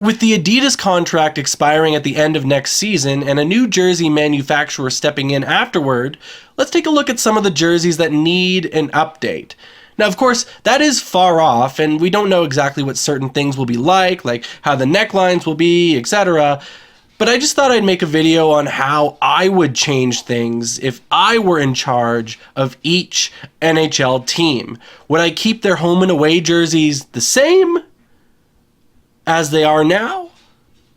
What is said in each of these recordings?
With the Adidas contract expiring at the end of next season and a new jersey manufacturer stepping in afterward, let's take a look at some of the jerseys that need an update. Now, of course, that is far off, and we don't know exactly what certain things will be like how the necklines will be, etc. But I just thought I'd make a video on how I would change things if I were in charge of each NHL team. Would I keep their home and away jerseys the same as they are now?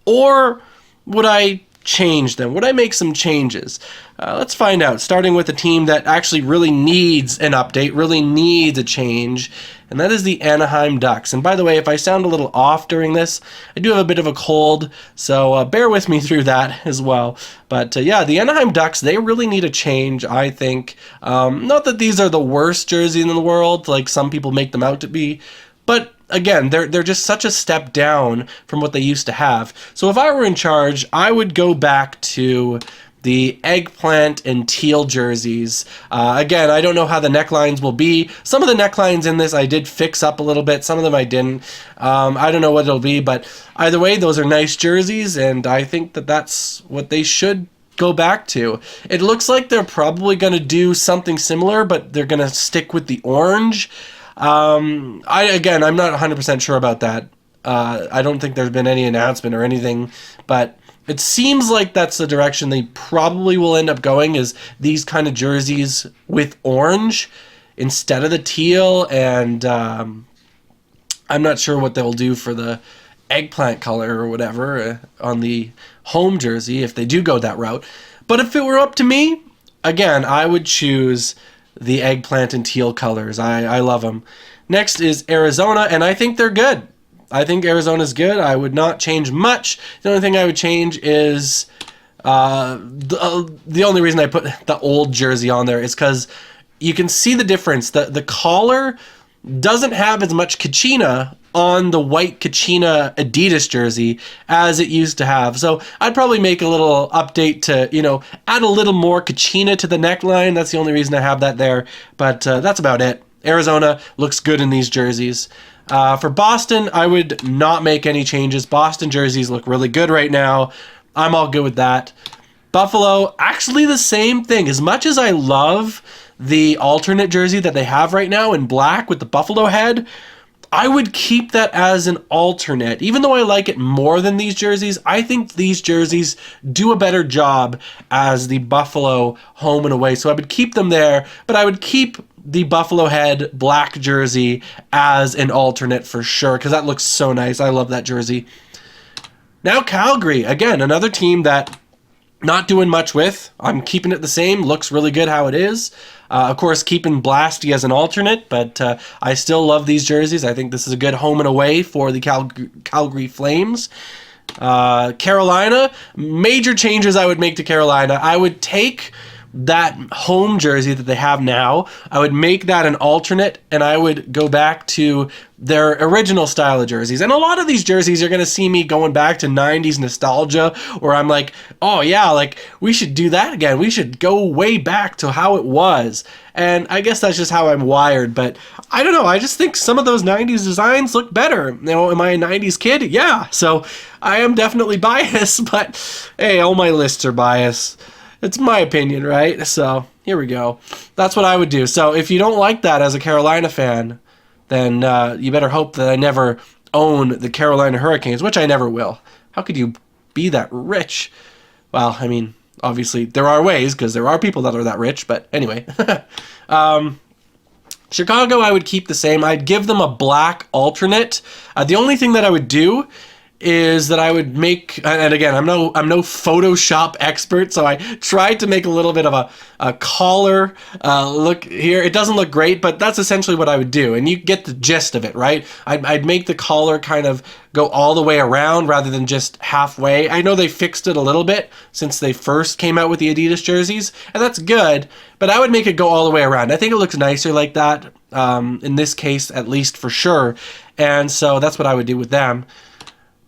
Or would I change them? Would I make some changes? Let's find out, starting with a team that actually really needs an update, really needs a change, and that is the Anaheim Ducks. And by the way, if I sound a little off during this, I do have a bit of a cold, so bear with me through that as well. But yeah, the Anaheim Ducks, they really need a change, I think. Not that these are the worst jerseys in the world, like some people make them out to be, but again, they're just such a step down from what they used to have. So if I were in charge, I would go back to the eggplant and teal jerseys. Again, I don't know how the necklines will be. Some of the necklines in this I did fix up a little bit. Some of them I didn't. I don't know what it'll be, but either way, those are nice jerseys, and I think that that's what they should go back to. It looks like they're probably going to do something similar, but they're going to stick with the orange. I'm not 100% sure about that. I don't think there's been any announcement or anything, but it seems like that's the direction they probably will end up going, is these kind of jerseys with orange instead of the teal, and I'm not sure what they'll do for the eggplant color or whatever on the home jersey if they do go that route. But if it were up to me, again, I would choose the eggplant and teal colors. I love them. Next is Arizona, and I think they're good. I think Arizona's good. I would not change much. The only thing I would change is the only reason I put the old jersey on there is because you can see the difference. The collar doesn't have as much Kachina on the white Kachina Adidas jersey as it used to have. So I'd probably make a little update to, add a little more Kachina to the neckline. That's the only reason I have that there. But that's about it. Arizona looks good in these jerseys. For Boston, I would not make any changes. Boston jerseys look really good right now. I'm all good with that. Buffalo, actually the same thing. As much as I love the alternate jersey that they have right now in black with the buffalo head, I would keep that as an alternate. Even though I like it more than these jerseys, I think these jerseys do a better job as the Buffalo home and away. So I would keep them there, but I would keep the buffalo head black jersey as an alternate for sure, because that looks so nice. I love that jersey. Now Calgary, again, another team that not doing much with. I'm keeping it the same. Looks really good how it is. Of course, keeping Blasty as an alternate, but I still love these jerseys. I think this is a good home and away for the Calgary Flames. Carolina, major changes I would make to Carolina. I would take that home jersey that they have now, I would make that an alternate, and I would go back to their original style of jerseys. And a lot of these jerseys, you're going to see me going back to 90s nostalgia, where I'm like, oh yeah, like we should do that again. We should go way back to how it was. And I guess that's just how I'm wired, but I don't know. I just think some of those 90s designs look better. Am I a 90s kid? Yeah. So I am definitely biased, but hey, all my lists are biased. It's my opinion, right? So here we go. That's what I would do. So if you don't like that as a Carolina fan, then you better hope that I never own the Carolina Hurricanes, which I never will. How could you be that rich? Well, I mean, obviously there are ways, because there are people that are that rich, but anyway. Chicago, I would keep the same. I'd give them a black alternate. The only thing that I would do is that I would make, and again, I'm no Photoshop expert, so I tried to make a little bit of a collar look here. It doesn't look great, but that's essentially what I would do, and you get the gist of it, right? I'd make the collar kind of go all the way around rather than just halfway. I know they fixed it a little bit since they first came out with the Adidas jerseys, and that's good, but I would make it go all the way around. I think it looks nicer like that, in this case at least, for sure, and so that's what I would do with them.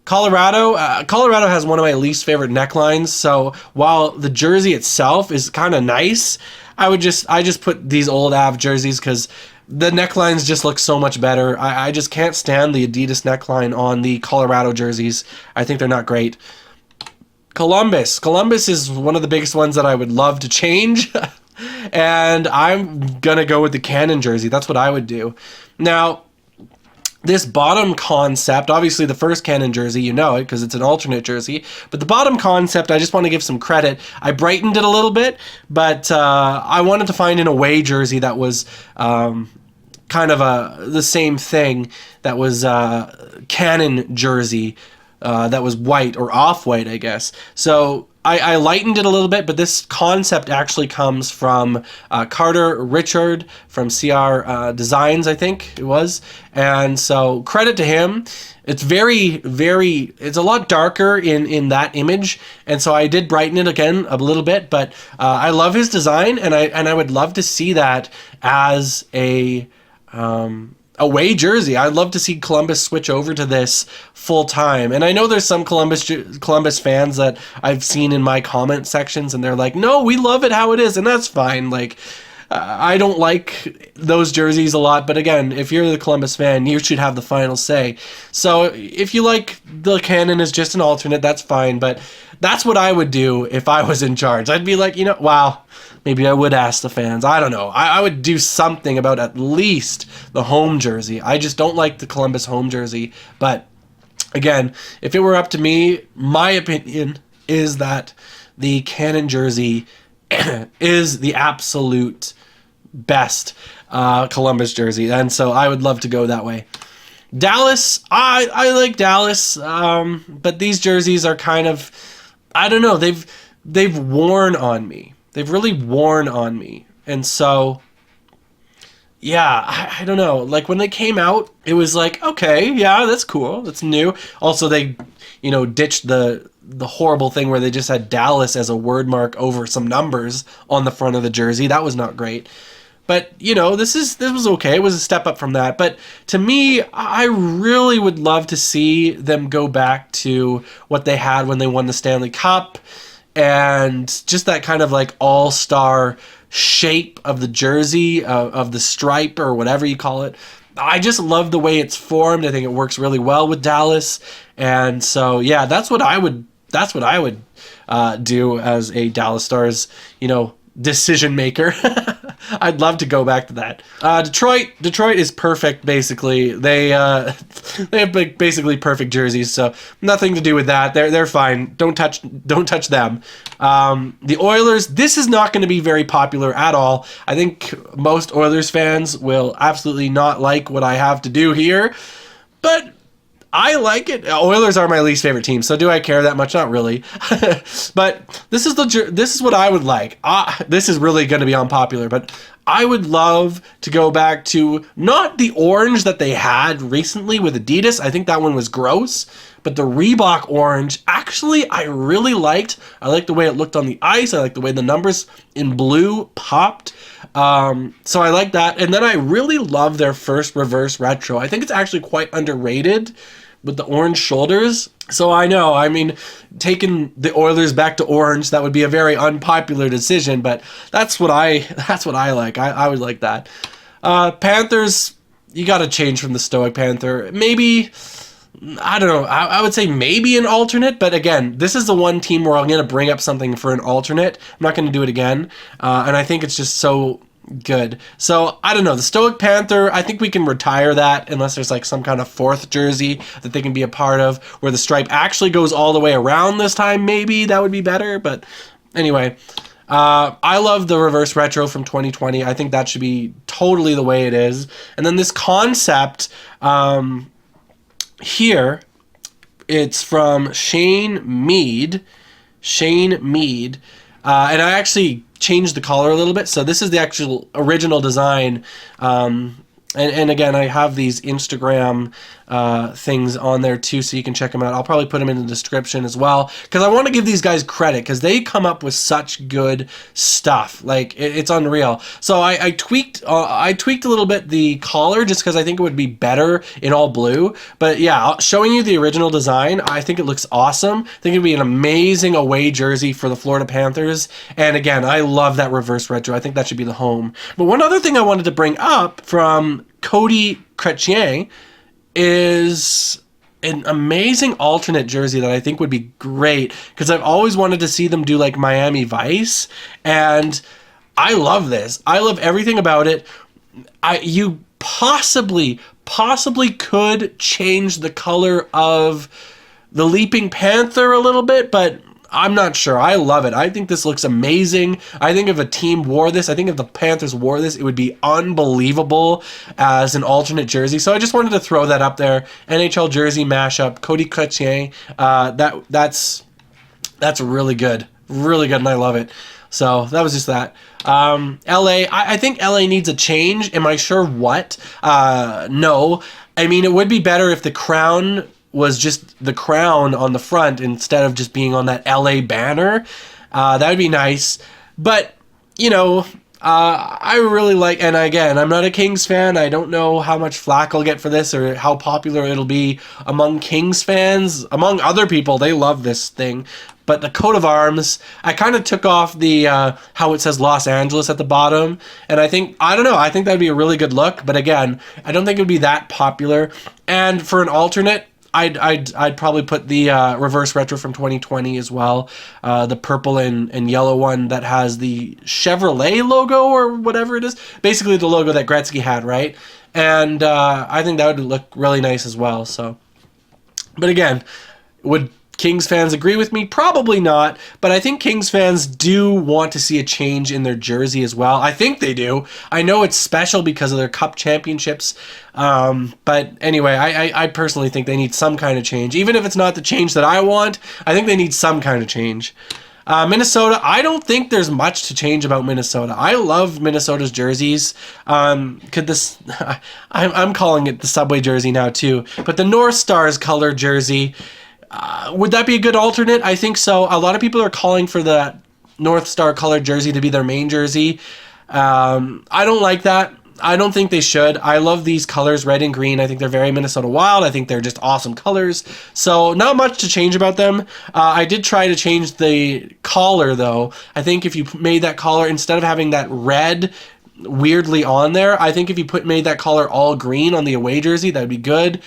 Colorado has one of my least favorite necklines, so while the jersey itself is kind of nice, I just put these old Av jerseys because the necklines just look so much better. I just can't stand the Adidas neckline on the Colorado jerseys. I think they're not great. Columbus. Columbus is one of the biggest ones that I would love to change. And I'm going to go with the Cannon jersey. That's what I would do. Now, this bottom concept, obviously the first Cannon jersey, you know it because it's an alternate jersey. But the bottom concept, I just want to give some credit. I brightened it a little bit, but I wanted to find an away jersey that was kind of the same thing. That was Cannon jersey that was white or off-white, I guess. So I lightened it a little bit, but this concept actually comes from Carter Richard from CR Designs, I think it was. And so credit to him. It's it's a lot darker in that image. And so I did brighten it again a little bit, but I love his design, and I would love to see that as a away jersey. I'd love to see Columbus switch over to this full time. And I know there's some Columbus fans that I've seen in my comment sections, and they're like, no, we love it how it is. And that's fine. Like, I don't like those jerseys a lot, but again, if you're the Columbus fan, you should have the final say. So if you like the Cannon as just an alternate, that's fine, but that's what I would do if I was in charge. I'd be like, wow, maybe I would ask the fans. I don't know. I would do something about at least the home jersey. I just don't like the Columbus home jersey, but again, if it were up to me, my opinion is that the Cannon jersey is the absolute best Columbus jersey, and so I would love to go that way. Dallas, I like Dallas, but these jerseys are kind of, I don't know, they've worn on me. They've really worn on me, and so yeah, I don't know. Like when they came out, it was like, okay, yeah, that's cool, that's new. Also, they ditched the horrible thing where they just had Dallas as a word mark over some numbers on the front of the jersey. That was not great. But, this was okay. It was a step up from that. But to me, I really would love to see them go back to what they had when they won the Stanley Cup, and just that kind of like all-star shape of the jersey, of the stripe or whatever you call it. I just love the way it's formed. I think it works really well with Dallas. And so, yeah, that's what I would do as a Dallas Stars, decision maker. I'd love to go back to that. Detroit is perfect. Basically, they have basically perfect jerseys, so nothing to do with that. They're fine. Don't touch them. The Oilers. This is not going to be very popular at all. I think most Oilers fans will absolutely not like what I have to do here, but I like it. Oilers are my least favorite team, so do I care that much? Not really. But this is what I would like. This is really going to be unpopular, but I would love to go back to not the orange that they had recently with Adidas. I think that one was gross. But the Reebok orange, actually, I really liked. I liked the way it looked on the ice. I liked the way the numbers in blue popped. So I like that. And then I really love their first reverse retro. I think it's actually quite underrated with the orange shoulders. So I know, taking the Oilers back to orange, that would be a very unpopular decision, but that's what I like. I would like that. Panthers, you got to change from the Stoic Panther. Maybe, I don't know, I would say maybe an alternate, but again, this is the one team where I'm going to bring up something for an alternate. I'm not going to do it again, and I think it's just so good. So I don't know, the Stoic Panther, I think we can retire that unless there's like some kind of fourth jersey that they can be a part of where the stripe actually goes all the way around this time. Maybe that would be better, but anyway, I love the reverse retro from 2020. I think that should be totally the way it is. And then this concept here, it's from Shane Mead, and I actually changed the collar a little bit. So this is the actual original design. And again, I have these Instagram things on there too, so you can check them out. I'll probably put them in the description as well, because I want to give these guys credit, because they come up with such good stuff. Like, it's unreal. So I tweaked a little bit the collar, just because I think it would be better in all blue. But yeah, showing you the original design, I think it looks awesome. I think it'd be an amazing away jersey for the Florida Panthers. And again, I love that reverse retro. I think that should be the home. But one other thing I wanted to bring up from Cody Chrétien is an amazing alternate jersey that I think would be great, because I've always wanted to see them do like Miami Vice, and I love this. I love everything about it. You possibly could change the color of the Leaping Panther a little bit, but I'm not sure. I love it. I think this looks amazing. I think if a team wore this, I think if the Panthers wore this, it would be unbelievable as an alternate jersey. So I just wanted to throw that up there. NHL jersey mashup, Cody Chrétien. That's really good. Really good, and I love it. So that was just that. LA, I think LA needs a change. Am I sure what? No. I mean, it would be better if the crown was just the crown on the front instead of just being on that LA banner. That would be nice. But, you know, I really like, and again, I'm not a Kings fan. I don't know how much flack I'll get for this or how popular it'll be among Kings fans. Among other people, they love this thing. But the coat of arms, I kind of took off the how it says Los Angeles at the bottom, and I think that'd be a really good look. But again, I don't think it would be that popular. And for an alternate, I'd probably put the reverse retro from 2020 as well, the purple and yellow one that has the Chevrolet logo or whatever it is, basically the logo that Gretzky had, right? And I think that would look really nice as well. So, but again, would Kings fans agree with me? Probably not, but I think Kings fans do want to see a change in their jersey as well. I think they do. I know it's special because of their cup championships, but anyway, I personally think they need some kind of change. Even if it's not the change that I want, I think they need some kind of change. Minnesota, I don't think there's much to change about Minnesota. I love Minnesota's jerseys. I'm calling it the Subway jersey now too, but the North Stars color jersey, would that be a good alternate? I think so. A lot of people are calling for the North Star colored jersey to be their main jersey. I don't like that. I don't think they should. I love these colors, red and green. I think they're very Minnesota Wild. I think they're just awesome colors. So not much to change about them. I did try to change the collar, though. I think if you made that collar, instead of having that red weirdly on there, I think if you made that collar all green on the away jersey, that'd be good.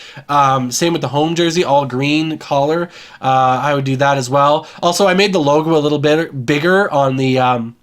Same with the home jersey, all green collar. I would do that as well. Also, I made the logo a little bit bigger on the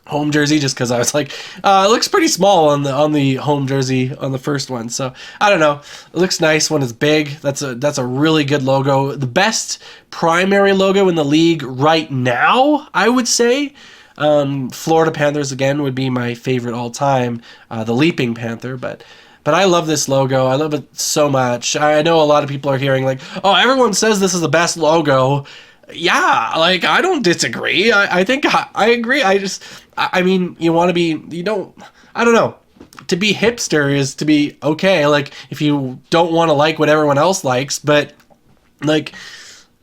home jersey, just because I was like, it looks pretty small on the home jersey on the first one. So I don't know, it looks nice when it's big. That's a really good logo. The best primary logo in the league right now, I would say. Florida Panthers again would be my favorite all time, the Leaping Panther, but I love this logo. I love it so much. I know a lot of people are hearing like, oh, everyone says this is the best logo. Yeah, like, I don't disagree. I think I agree. I mean, I don't know. To be hipster is to be okay. Like, if you don't want to like what everyone else likes, but like,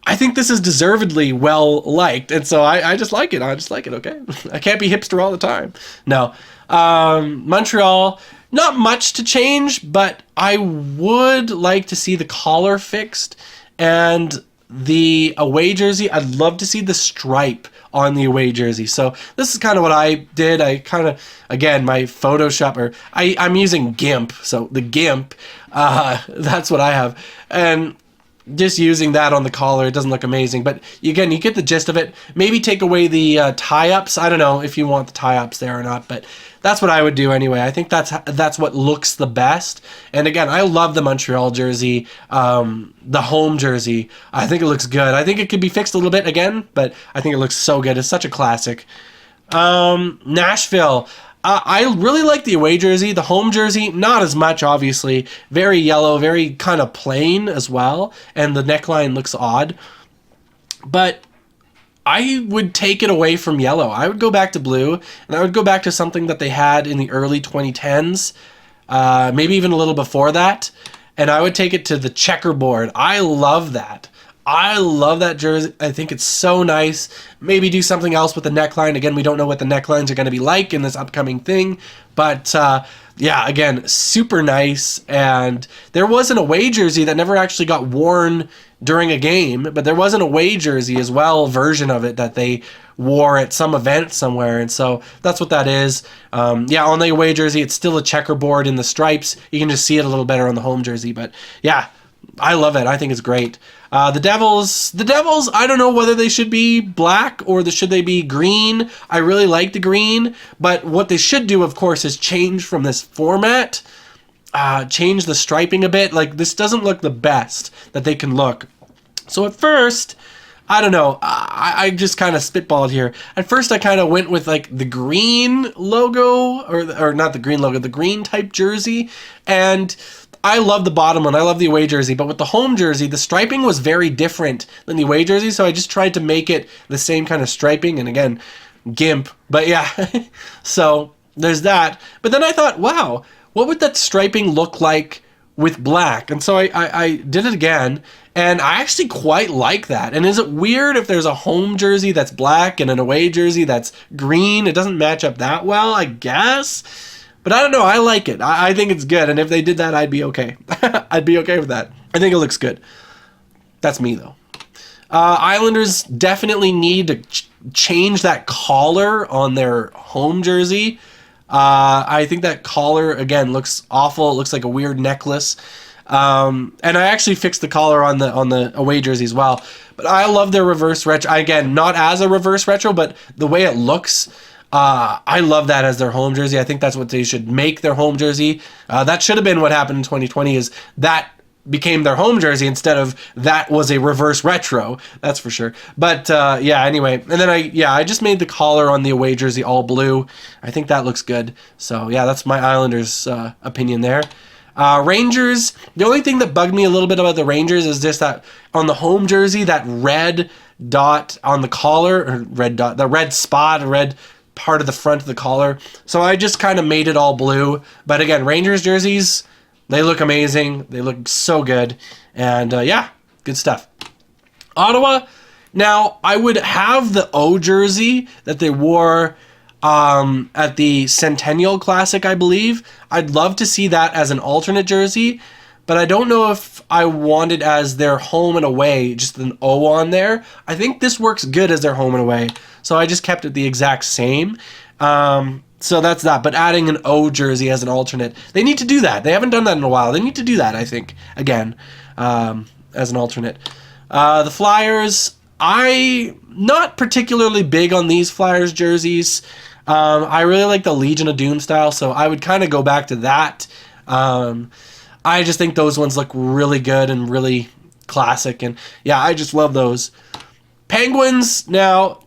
I think this is deservedly well liked, and so I just like it. I just like it, okay? I can't be hipster all the time. No. Montreal, not much to change, but I would like to see the collar fixed, and the away jersey, I'd love to see the stripe on the away jersey. So this is kind of what I did. I kind of, again, my Photoshop, I'm using GIMP, so the GIMP, that's what I have. And just using that on the collar, it doesn't look amazing, but again, you get the gist of it. Maybe take away the tie-ups. I don't know if you want the tie-ups there or not, but that's what I would do anyway. I think that's what looks the best. And again, I love the Montreal jersey, the home jersey. I think it looks good. I think it could be fixed a little bit again, but I think it looks so good. It's such a classic. Nashville. I really like the away jersey. The home jersey, not as much, obviously. Very yellow, very kind of plain as well. And the neckline looks odd. But I would take it away from yellow. I would go back to blue. And I would go back to something that they had in the early 2010s. Maybe even a little before that. and I would take it to the checkerboard. I love that. I love that jersey. I think it's so nice. Maybe do something else with the neckline. Again, we don't know what the necklines are going to be like in this upcoming thing. But yeah, again, super nice. And there was an away jersey that never actually got worn during a game. But there was an away jersey as well, version of it, that they wore at some event somewhere. And so that's what that is. Yeah, on the away jersey, it's still a checkerboard in the stripes. You can just see it a little better on the home jersey. But yeah, I love it. I think it's great. The Devils, I don't know whether they should be black or should they be green. I really like the green, but what they should do, of course, is change from this format, change the striping a bit. Like, this doesn't look the best that they can look. So at first, I don't know, I just kind of spitballed here. At first, I kind of went with like the green logo, or not the green logo, the green type jersey, and I love the bottom one. I love the away jersey. But with the home jersey, the striping was very different than the away jersey. So I just tried to make it the same kind of striping. And again, GIMP. But yeah, so there's that. But then I thought, wow, what would that striping look like with black? And so I did it again. And I actually quite like that. And is it weird if there's a home jersey that's black and an away jersey that's green? It doesn't match up that well, I guess. But I don't know. I like it. I think it's good. And if they did that, I'd be okay. I'd be okay with that. I think it looks good. That's me, though. Islanders definitely need to change that collar on their home jersey. I think that collar, again, looks awful. It looks like a weird necklace. And I actually fixed the collar on the away jersey as well. But I love their reverse retro. Again, not as a reverse retro, but the way it looks. I love that as their home jersey. I think that's what they should make their home jersey. That should have been what happened in 2020, is that became their home jersey instead of that was a reverse retro. That's for sure. But yeah, anyway. And then I just made the collar on the away jersey all blue. I think that looks good. So yeah, that's my Islanders opinion there. Rangers, the only thing that bugged me a little bit about the Rangers is just that on the home jersey, that red dot on the collar, or red dot, the red spot, red part of the front of the collar. So I just kind of made it all blue. But again, Rangers jerseys, they look amazing. They look so good. And yeah, good stuff. Ottawa, now I would have the O jersey that they wore at the Centennial Classic, I believe. I'd love to see that as an alternate jersey, but I don't know if I want it as their home and away, just an O on there. I think this works good as their home and away, so I just kept it the exact same. So that's that, but adding an O jersey as an alternate, they need to do that. They haven't done that in a while. They need to do that, I think, again, as an alternate. The Flyers, I'm not particularly big on these Flyers jerseys. I really like the Legion of Doom style, so I would kind of go back to that. I just think those ones look really good and really classic, and yeah, I just love those. Penguins, now,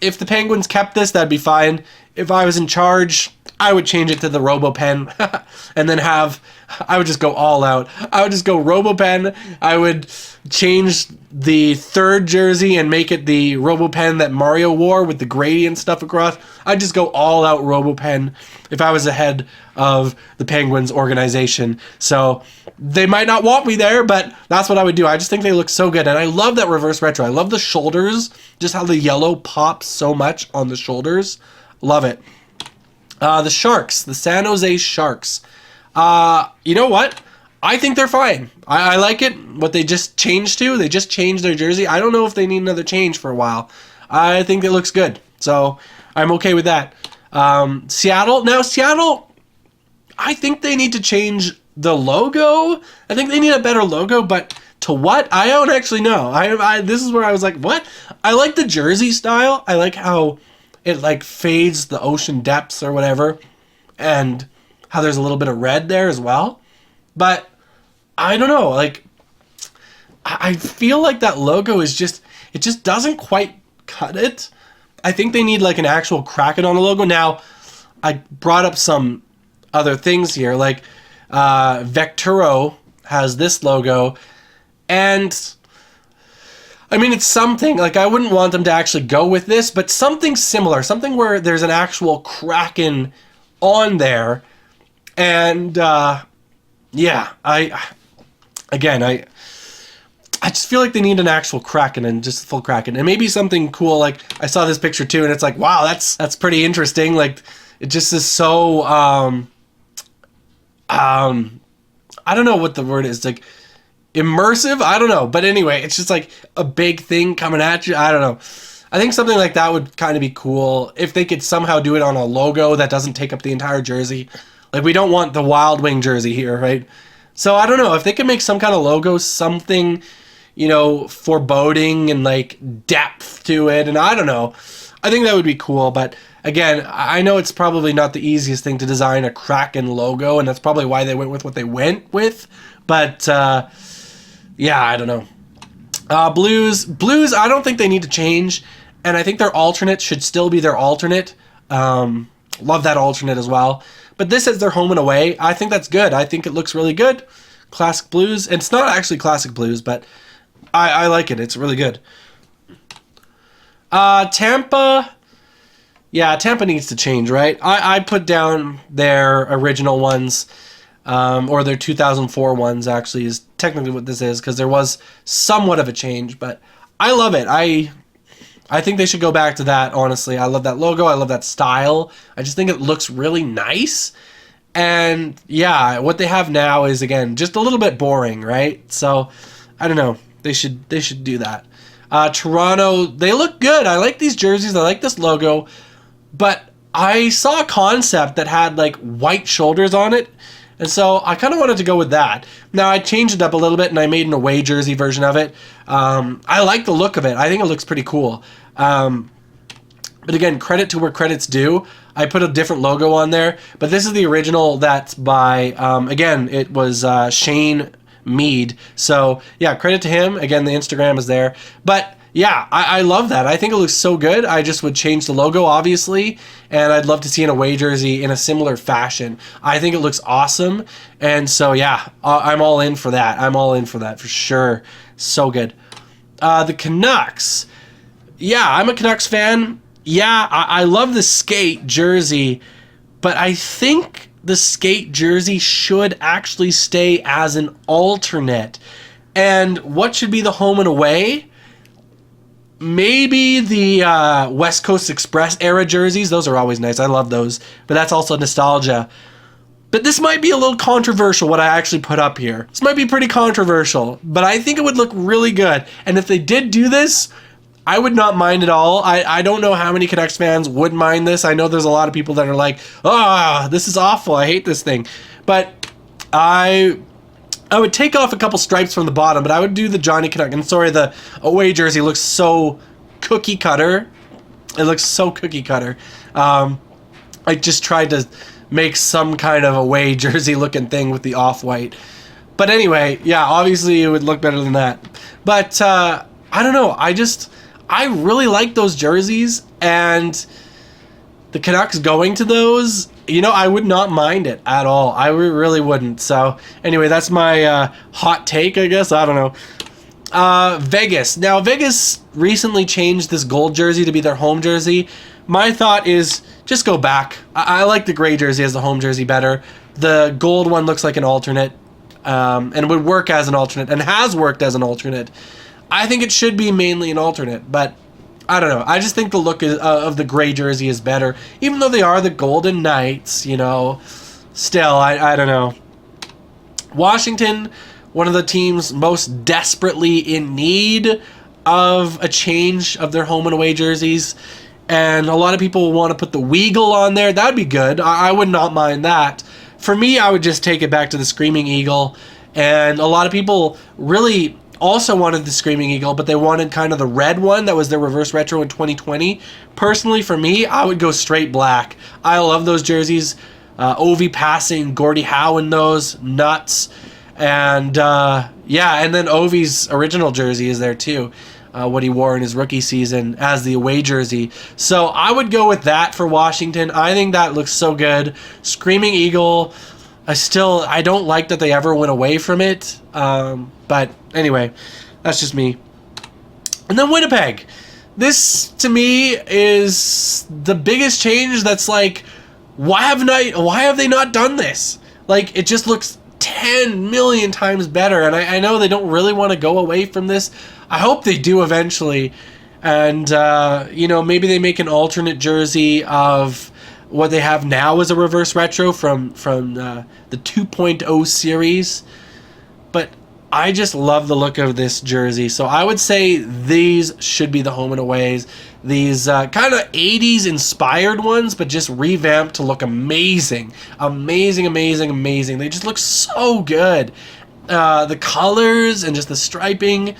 if the Penguins kept this, that'd be fine. If I was in charge, I would change it to the RoboPen and then I would just go all out. I would just go RoboPen. I would change the third jersey and make it the RoboPen that Mario wore with the gradient stuff across. I'd just go all out RoboPen if I was the head of the Penguins organization. So they might not want me there, but that's what I would do. I just think they look so good. And I love that reverse retro. I love the shoulders, just how the yellow pops so much on the shoulders. Love it. The Sharks, the San Jose Sharks. You know what? I think they're fine. I like it, what they just changed to. They just changed their jersey. I don't know if they need another change for a while. I think it looks good. So I'm okay with that. Seattle. Now, Seattle, I think they need to change the logo. I think they need a better logo, but to what? I don't actually know. This is where I was like, what? I like the jersey style. I like how it like fades the ocean depths or whatever, and how there's a little bit of red there as well. But I don't know, like I feel like that logo is just, it just doesn't quite cut it. I think they need like an actual Kraken on the logo. Now, I brought up some other things here, like Vecturo has this logo, and I mean, it's something, like I wouldn't want them to actually go with this, but something similar, something where there's an actual Kraken on there. And yeah, again, I just feel like they need an actual Kraken and just a full Kraken, and maybe something cool. Like I saw this picture too, and it's like, wow, that's pretty interesting. Like it just is so I don't know what the word is, like immersive. I don't know, but anyway, it's just like a big thing coming at you. I don't know. I think something like that would kind of be cool if they could somehow do it on a logo that doesn't take up the entire jersey. Like we don't want the Wild Wing jersey here, right? So I don't know if they could make some kind of logo, something, you know, foreboding and like depth to it, and I don't know. I think that would be cool, but again, I know it's probably not the easiest thing to design a Kraken logo, and that's probably why they went with what they went with. But yeah, I don't know. Blues, I don't think they need to change, and I think their alternate should still be their alternate. Love that alternate as well. But this is their home and away. I think that's good. I think it looks really good. Classic blues. And it's not actually classic blues, but I like it. It's really good. Tampa. Yeah, Tampa needs to change, right? I put down their original ones, or their 2004 ones, actually, is technically what this is, because there was somewhat of a change, but I love it. I think they should go back to that, honestly. I love that logo. I love that style. I just think it looks really nice. And yeah, what they have now is, again, just a little bit boring, right? So, I don't know. They should do that. Toronto, they look good. I like these jerseys. I like this logo. But I saw a concept that had like white shoulders on it, and so I kind of wanted to go with that. Now I changed it up a little bit and I made an away jersey version of it. I like the look of it. I think it looks pretty cool. But again, credit to where credit's due. I put a different logo on there, but this is the original that's by, again, it was Shane Mead. So yeah, credit to him. Again, the Instagram is there. But yeah, I love that. I think it looks so good. I just would change the logo, obviously, and I'd love to see an away jersey in a similar fashion. I think it looks awesome, and so yeah, I'm all in for that. I'm all in for that for sure. So good. The Canucks. Yeah, I'm a Canucks fan. Yeah, I love the skate jersey, but I think the skate jersey should actually stay as an alternate. And what should be the home and away? Maybe the West Coast Express era jerseys. Those are always nice. I love those. But that's also nostalgia. But this might be a little controversial, what I actually put up here. This might be pretty controversial, but I think it would look really good. And if they did do this, I would not mind at all. I don't know how many Canucks fans would mind this. I know there's a lot of people that are like, oh, this is awful. I hate this thing. But I would take off a couple stripes from the bottom, but I would do the Johnny Canuck. And sorry, the away jersey looks so cookie cutter. It looks so cookie cutter. I just tried to make some kind of away jersey looking thing with the off-white. But anyway, yeah, obviously it would look better than that. But I don't know. I really like those jerseys, and the Canucks going to those, you know, I would not mind it at all. I really wouldn't. So anyway, that's my hot take, I guess. I don't know. Vegas. Now, Vegas recently changed this gold jersey to be their home jersey. My thought is just go back. I like the gray jersey as the home jersey better. The gold one looks like an alternate, and would work as an alternate, and has worked as an alternate. I think it should be mainly an alternate, but I don't know. I just think the look of the gray jersey is better, even though they are the Golden Knights, you know. Still, I don't know. Washington, one of the teams most desperately in need of a change of their home and away jerseys, and a lot of people want to put the Weagle on there. That would be good. I would not mind that. For me, I would just take it back to the Screaming Eagle, and a lot of people really also wanted the Screaming Eagle, but they wanted kind of the red one that was their reverse retro in 2020. Personally, for me, I would go straight black. I love those jerseys. Ovi passing, Gordie Howe in those, nuts. And yeah, and then Ovi's original jersey is there too. What he wore in his rookie season as the away jersey. So I would go with that for Washington. I think that looks so good. Screaming Eagle, I don't like that they ever went away from it. But anyway, that's just me. And then Winnipeg. This, to me, is the biggest change that's like, why have they not done this? Like, it just looks 10 million times better. And I know they don't really want to go away from this. I hope they do eventually. And, maybe they make an alternate jersey of what they have now as a reverse retro from the 2.0 series. But I just love the look of this jersey. So I would say these should be the home and aways. These kind of 80s inspired ones, but just revamped to look amazing. Amazing, amazing, amazing. They just look so good. The colors and just the striping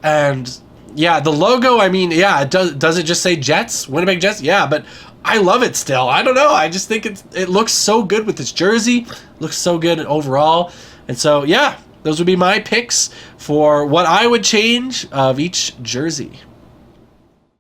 and... yeah, the logo, I mean, yeah, does it just say Jets? Winnipeg Jets? Yeah, but I love it still. I don't know. I just think it looks so good with this jersey. Looks so good overall. And so, yeah, those would be my picks for what I would change of each jersey.